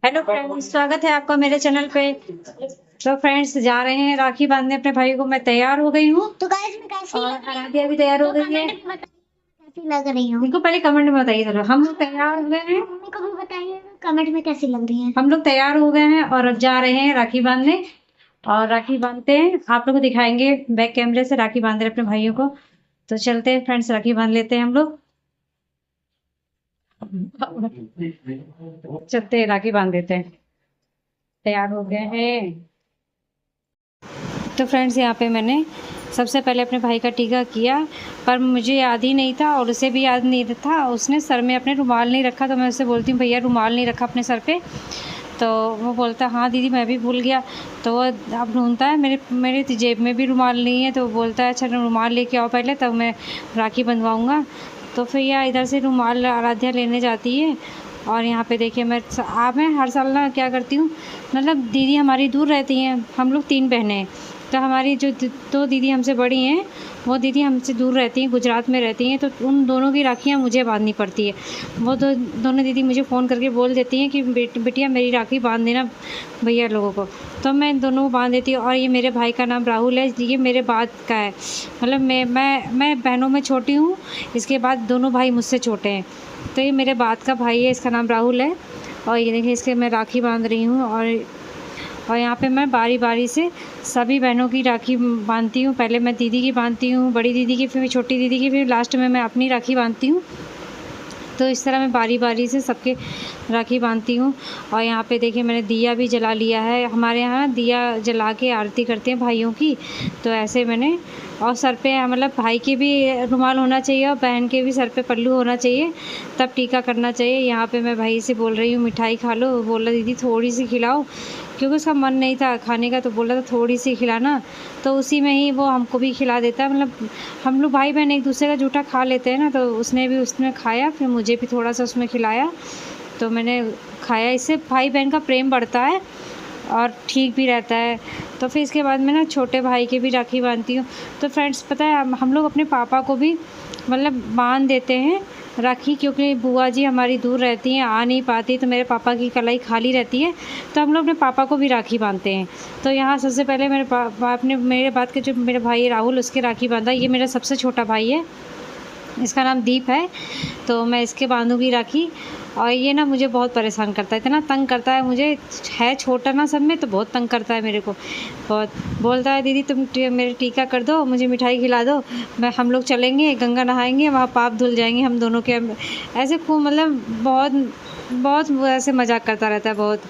Hello friends, स्वागत है आपका मेरे चैनल पे। तो फ्रेंड्स, जा रहे हैं राखी बांधने अपने भाई को। मैं तैयार हो गई हूँ तो गाइस मैं कैसी और लग रही हूँ आराध्या भी तैयार हो तो गई है। कमेंट में बताइए कैसी लग रही हूँ। इनको पहले कमेंट में बताइए जरा। हम लोग तैयार हो गए हैं। मम्मी को भी बताइए कमेंट में कैसी लग रही है। हम लोग तैयार हो गए हैं और अब जा रहे हैं राखी बांधने। और राखी बांधते हैं, आप लोग को दिखाएंगे बैक कैमरे से राखी बांध रहे हैं अपने भाइयों को। तो चलते हैं फ्रेंड्स, राखी बांध लेते हैं हम लोग। चलते हैं, राखी बांध देते हैं। तैयार हो गए हैं। तो फ्रेंड्स, यहाँ पे मैंने सबसे पहले अपने भाई का टीका किया, पर मुझे याद ही नहीं था और उसे भी याद नहीं था। उसने सर में अपने रुमाल नहीं रखा, तो मैं उससे बोलती हूँ भैया रुमाल नहीं रखा अपने सर पे। तो वो बोलता हाँ दीदी मैं भी भूल गया। तो वो अब ढूंढता है, मेरे मेरे जेब में भी रुमाल नहीं है। तो वो बोलता है अच्छा रुमाल लेके आओ पहले, तब मैं राखी बंधवाऊँगा। तो फिर यह इधर से रुमाल आराध्या लेने जाती है। और यहाँ पे देखिए मैं हर साल ना क्या करती हूँ, मतलब दीदी हमारी दूर रहती हैं, हम लोग 3 बहनें हैं। तो हमारी जो 2 दीदी हमसे बड़ी हैं, वो दीदी हमसे दूर रहती हैं, गुजरात में रहती हैं। तो उन दोनों की राखियाँ मुझे बांधनी पड़ती है। वो दोनों दीदी मुझे फ़ोन करके बोल देती हैं कि बिटिया मेरी राखी बांध देना भैया लोगों को। तो मैं दोनों को बांध देती हूँ। और ये मेरे भाई का नाम राहुल है, ये मेरे बाद का है। मतलब मैं बहनों में छोटी हूँ, इसके बाद दोनों भाई मुझसे छोटे हैं। तो ये मेरे बाद का भाई है, इसका नाम राहुल है। और ये देखिए इसके मैं राखी बांध रही हूँ। और यहाँ पे मैं बारी बारी से सभी बहनों की राखी बांधती हूँ। पहले मैं दीदी की बांधती हूँ, बड़ी दीदी की, फिर छोटी दीदी की, फिर लास्ट में मैं अपनी राखी बांधती हूँ। तो इस तरह मैं बारी बारी से सबके राखी बांधती हूँ। और यहाँ पे देखिए मैंने दिया भी जला लिया है। हमारे यहाँ दिया जला के आरती करते हैं भाइयों की। तो ऐसे मैंने, और सर पे मतलब भाई के भी रुमाल होना चाहिए और बहन के भी सर पे पल्लू होना चाहिए, तब टीका करना चाहिए। यहाँ पे मैं भाई से बोल रही हूँ मिठाई खा लो। बोला दीदी थोड़ी सी खिलाओ, क्योंकि उसका मन नहीं था खाने का, तो बोला था थोड़ी सी खिलाना। तो उसी में ही वो हमको भी खिला देता है। मतलब हम लोग भाई बहन एक दूसरे का जूठा खा लेते हैं ना, तो उसने भी उसमें खाया, फिर मुझे भी थोड़ा सा उसमें खिलाया। तो मैंने खाया। इससे भाई बहन का प्रेम बढ़ता है और ठीक भी रहता है। तो फिर इसके बाद मैं ना छोटे भाई की भी राखी बांधती हूँ। तो फ्रेंड्स पता है हम लोग अपने पापा को भी मतलब बांध देते हैं राखी, क्योंकि बुआ जी हमारी दूर रहती हैं, आ नहीं पाती, तो मेरे पापा की कलाई खाली रहती है। तो हम लोग अपने पापा को भी राखी बांधते हैं। तो यहाँ सबसे पहले मेरे बाप ने मेरे बाद के जो मेरे भाई राहुल, उसके राखी बांधा। ये मेरा सबसे छोटा भाई है, इसका नाम दीप है। तो मैं इसके बांधूंगी राखी। और ये ना मुझे बहुत परेशान करता है, इतना तंग करता है मुझे। है छोटा ना सब में, तो बहुत तंग करता है मेरे को बहुत। बोलता है दीदी तुम मेरे टीका कर दो, मुझे मिठाई खिला दो, हम लोग चलेंगे गंगा नहाएंगे, वहाँ पाप धुल जाएंगे हम दोनों के। ऐसे खूब मतलब बहुत बहुत ऐसे मजाक करता रहता है बहुत।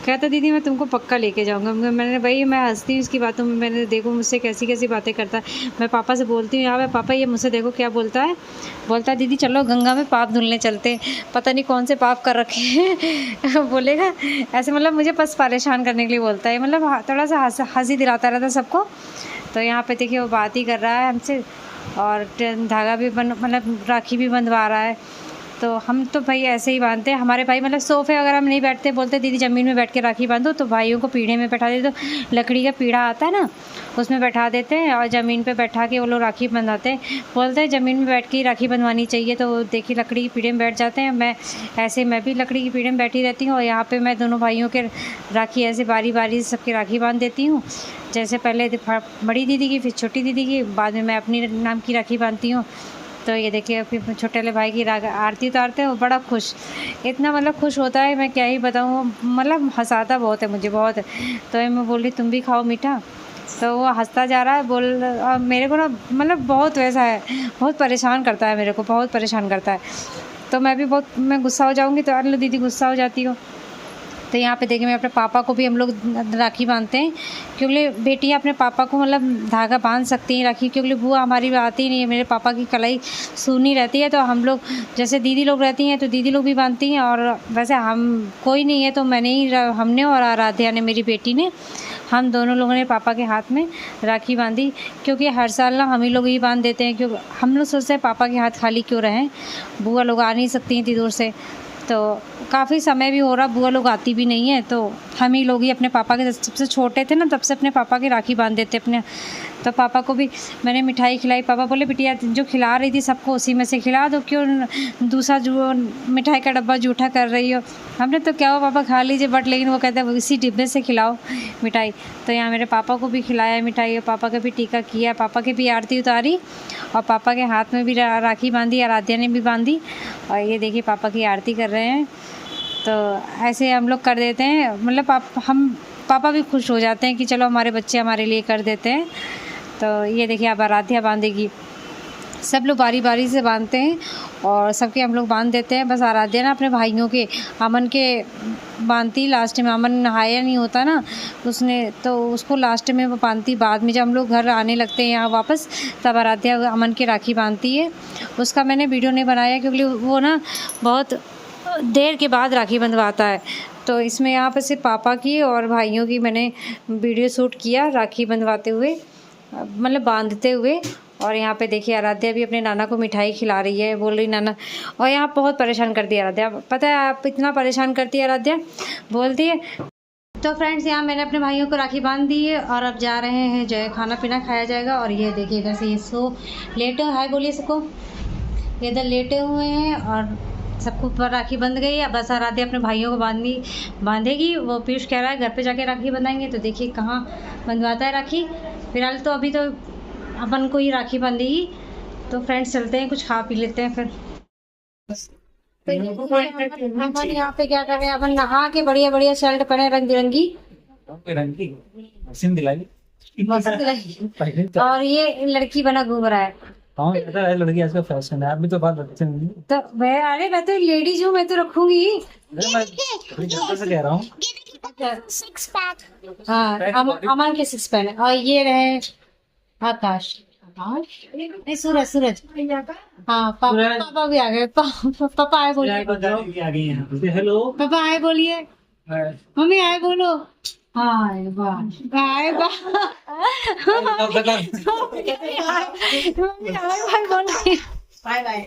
कहता दीदी मैं तुमको पक्का लेके जाऊंगा। मैंने भाई मैं हंसती हूँ इसकी बातों में। मैंने देखो मुझसे कैसी कैसी बातें करता है। मैं पापा से बोलती हूँ यहाँ पे पापा ये मुझसे देखो क्या बोलता है। बोलता है दीदी चलो गंगा में पाप धुलने चलते हैं। पता नहीं कौन से पाप कर रखे हैं बोलेगा ऐसे। मतलब मुझे बस परेशान करने के लिए बोलता है। मतलब थोड़ा सा हंसी दिलाता रहता है सबको। तो यहाँ पे देखिए वो बात ही कर रहा है हमसे, और धागा भी मतलब राखी भी बंधवा रहा है। तो हम तो भाई ऐसे ही बांधते हैं। हमारे भाई मतलब सोफ़े अगर हम नहीं बैठते, बोलते दीदी ज़मीन में बैठ के राखी बांधो। तो भाइयों को पीढ़े में बैठा देते, तो लकड़ी का पीढ़ा आता है ना, उसमें बैठा देते हैं और ज़मीन पे बैठा के वो लोग राखी बंधाते हैं। बोलते हैं ज़मीन में बैठ के ही राखी बंधवानी चाहिए। तो देखिए लकड़ी की पीढ़े में बैठ जाते हैं। मैं भी लकड़ी की पीढ़े में बैठी रहती हूँ। और यहाँ पर मैं दोनों भाइयों के राखी ऐसे बारी बारी से सबकी राखी बांध देती हूँ। जैसे पहले बड़ी दीदी की, फिर छोटी दीदी की, बाद में मैं अपनी नाम की राखी बांधती हूँ। तो ये देखिए फिर छोटे वाले भाई की आरती उतारते हैं, वो बड़ा खुश, इतना मतलब खुश होता है मैं क्या ही बताऊँ। मतलब हंसाता बहुत है मुझे बहुत। तो मैं बोल रही तुम भी खाओ मीठा। तो वो हंसता जा रहा है बोल। और मेरे को ना मतलब बहुत वैसा है, बहुत परेशान करता है मेरे को, बहुत परेशान करता है। तो मैं गुस्सा हो जाऊँगी तो अरे लो दीदी गुस्सा हो जाती हो। तो यहाँ पे देखिए मैं अपने पापा को भी हम लोग राखी बांधते हैं, क्योंकि बेटियाँ अपने पापा को मतलब धागा बांध सकती हैं राखी, क्योंकि बुआ हमारी आती नहीं है। मेरे पापा की कलाई सूनी रहती है। तो हम लोग जैसे दीदी लोग रहती हैं तो दीदी लोग भी बांधती हैं, और वैसे हम कोई नहीं है तो मैंने ही हमने और आराध्या ने, मेरी बेटी ने, हम दोनों लोगों ने पापा के हाथ में राखी बांधी। क्योंकि हर साल ना हम ही लोग ही बांध देते हैं, क्योंकि हम लोग सोचते हैं पापा के हाथ खाली क्यों रहें, बुआ लोग आ नहीं सकती हैं इतनी दूर से। तो काफ़ी समय भी हो रहा, बुआ लोग आती भी नहीं है, तो हम ही लोग ही अपने पापा के सबसे छोटे थे ना तब से अपने पापा की राखी बांध देते अपने। तो पापा को भी मैंने मिठाई खिलाई। पापा बोले बिटिया जो खिला रही थी सबको उसी में से खिला दो, क्यों दूसरा जो मिठाई का डब्बा जूठा कर रही हो। हमने तो क्या हो पापा खा लीजिए, बट लेकिन वो कहते हैं इसी डिब्बे से खिलाओ मिठाई। तो यहाँ मेरे पापा को भी खिलाया मिठाई और पापा का भी टीका किया, पापा की भी आरती उतारी और पापा के हाथ में भी राखी बांधी, आराध्या ने भी बांधी। और ये देखिए पापा की आरती कर रहे हैं। तो ऐसे हम लोग कर देते हैं, मतलब पापा भी खुश हो जाते हैं कि चलो हमारे बच्चे हमारे लिए कर देते हैं। तो ये देखिए अब आराध्या बांधेगी। सब लोग बारी बारी से बांधते हैं और सबके हम लोग बांध देते हैं। बस आराध्या ना अपने भाइयों के, अमन के बांधती लास्ट में। अमन नहाया नहीं होता ना उसने, तो उसको लास्ट में वो बांधती। बाद में जब हम लोग घर आने लगते हैं यहाँ वापस, तब आराध्या अमन की राखी बांधती है। उसका मैंने वीडियो नहीं बनाया क्योंकि वो ना बहुत देर के बाद राखी बंधवाता है। तो इसमें यहाँ पर सिर्फ पापा की और भाइयों की मैंने वीडियो शूट किया राखी बंधवाते हुए, मतलब बांधते हुए। और यहाँ पे देखिए आराध्या भी अपने नाना को मिठाई खिला रही है, बोल रही नाना। और यहाँ बहुत परेशान करती है आराध्या, पता है आप इतना परेशान करती है आराध्या, बोलती है। तो फ्रेंड्स यहाँ मैंने अपने भाइयों को राखी बांध दी है और अब जा रहे हैं जो है खाना पीना खाया जाएगा। और ये देखिए इधर से ये सो लेटे हाय बोलिए सबको, इधर लेटे हुए हैं और सबको ऊपर राखी बंध गई है। बस आराध्या अपने भाइयों को बांधेगी। वो पीयूष कह रहा है घर पे जाके राखी बंधाएंगे, तो देखिए कहाँ बंधवाता है राखी। फिलहाल तो अभी तो अपन को ही राखी बांधेगी। तो फ्रेंड्स चलते हैं, कुछ खा पी लेते हैं फिर। अपन यहाँ पे क्या कर रहे हैं, अपन नहा के बढ़िया बढ़िया शर्ट पहने रंग बिरंगी और ये लड़की बना घूम रहा है। हाँ है लड़की आजकल फैशन है, आप भी तो बात रखते हैं। तो मैं तो लेडीज हूँ, मैं तो रखूंगी। मैं से कह रहा हूँ 6 पैक। हाँ अमन के 6 पैक है। और ये रहे आकाश नहीं सूरज। हाँ पापा भी आ गए। पापा आए बोलिए। हेलो पापा आए बोलिए। मम्मी आए बोलो। Hi bye bye.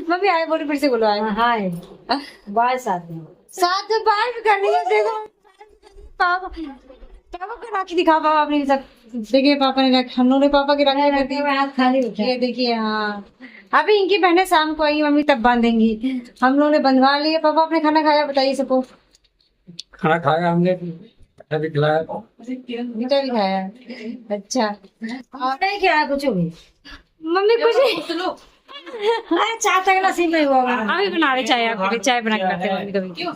मम्मी आए बोलो, फिर से बोलो आए। Hi bye. साथ में बाय भी करनी है। देखो पापा को राखी दिखा पापा अपनी सब। देखिए पापा ने हम लोग ने पापा की राखी कर दी, हाथ खाली उठा। ये देखिए हाँ अभी इनकी बहनें शाम को आएंगी, मम्मी तब बांधेंगी। हम लोगों ने बंधवा लिया। पापा आपने खाना खाया बताइए सबको। खाना खाया हमने, अभी खिलाया, मीठा भी खाया। अच्छा और नहीं खिलाया कुछ भी मम्मी कुछ नहीं। चाय तक नसीब नहीं हुआ। अभी बना रहे चाय, आपके लिए चाय बना के लाते हैं कभी।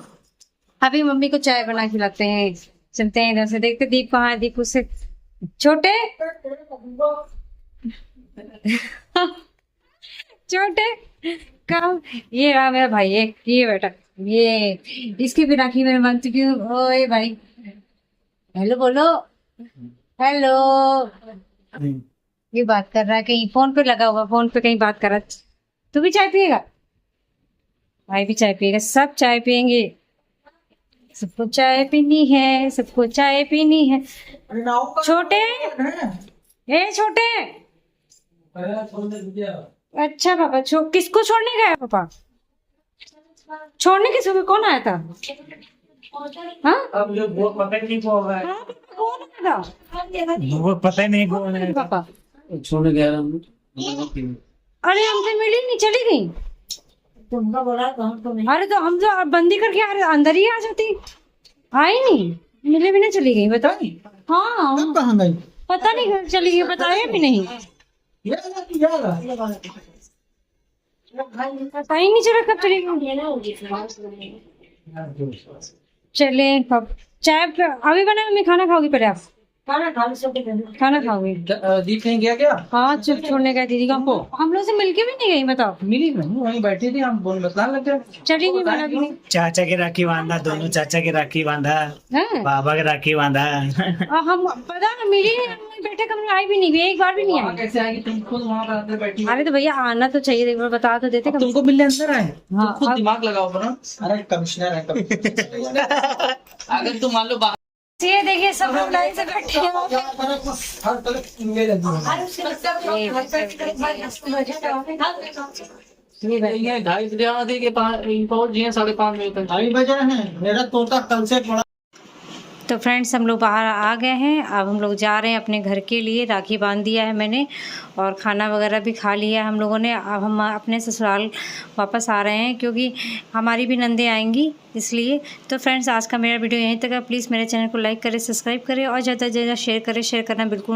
अभी मम्मी को चाय बना के लाते हैं। चलते हैं इधर से, देखते दीप कहाँ है। दीप उससे छोटे कम। ये रहा मेरा भाई एक, ये बेटा ये इसकी भी राखी मैं बांध चुकी हूँ। ओए भाई हेलो बोलो। हेलो ये बात कर रहा है, कहीं फोन पे लगा हुआ, फोन पे कहीं बात कर रहा है। तू भी चाय पिएगा? भाई भी चाय पिएगा, सब चाय पियेंगे। सबको चाय पीनी है, सबको चाय पीनी है। छोटे ए छोटे। अच्छा पापा किसको छोड़ने गया पापा? छोड़ने किसको? कौन आया था? हाँ अब जो वो पता ही नहीं कौन है। कौन आया था? वो पता ही नहीं कौन है पापा। छोड़ने गया हम। अरे हमसे मिली नहीं, चली गई। अरे तो हम तो बंदी करके अंदर ही आ जाती, आई नहीं, मिले भी नहीं, चली गई। बताओ। हाँ कहाँ गई? पता नहीं घर चली गई, बताया भी नहीं। पता ही नहीं चला कब चली गई। चले चाय अभी बना, मैं खाना खाओगी पहले? आप खाना खाओगे? दीप कहीं गया क्या? हाँ चुप छोड़ने गए दीदी का। हम लोग से मिलके भी नहीं गई, बताओ। मिली नहीं, वहीं बैठी थी, हम बोल बताने लगे। चली गई मिला भी नहीं। चाचा की राखी बांधा, दोनों चाचा की राखी बांधा, हैं? बाबा की राखी बांधा। हम पता ना मिली नहीं, हम बैठे कमरे आई भी नहीं गई, एक बार भी नहीं आई। कैसे आएगी? तुम खुद वहाँ पर अंदर बैठी। अरे तो भैया आना तो चाहिए, एक बार बता तो देते। तुमको मिलने अंदर आए? हाँ, तुम खुद अब- दिमाग लगाओ अपना। अरे कमिश्नर है अगर तुम मान लो ये देखिए सब लोग लाइन से बैठे हैं। ये 2:30 बजे के पहुँच गए, 5:30 बजे तक। 2:30 बजे हैं। मेरा तोता कल से पड़ा। तो फ्रेंड्स हम लोग बाहर आ गए हैं। अब हम लोग जा रहे हैं अपने घर के लिए। राखी बांध दिया है मैंने और खाना वगैरह भी खा लिया है हम लोगों ने। अब हम अपने ससुराल वापस आ रहे हैं क्योंकि हमारी भी नंदे आएंगी इसलिए। तो फ्रेंड्स आज का मेरा वीडियो यहीं तक है। प्लीज़ मेरे चैनल को लाइक करें, सब्सक्राइब करें और ज़्यादा से ज़्यादा शेयर करें। शेयर करना बिल्कुल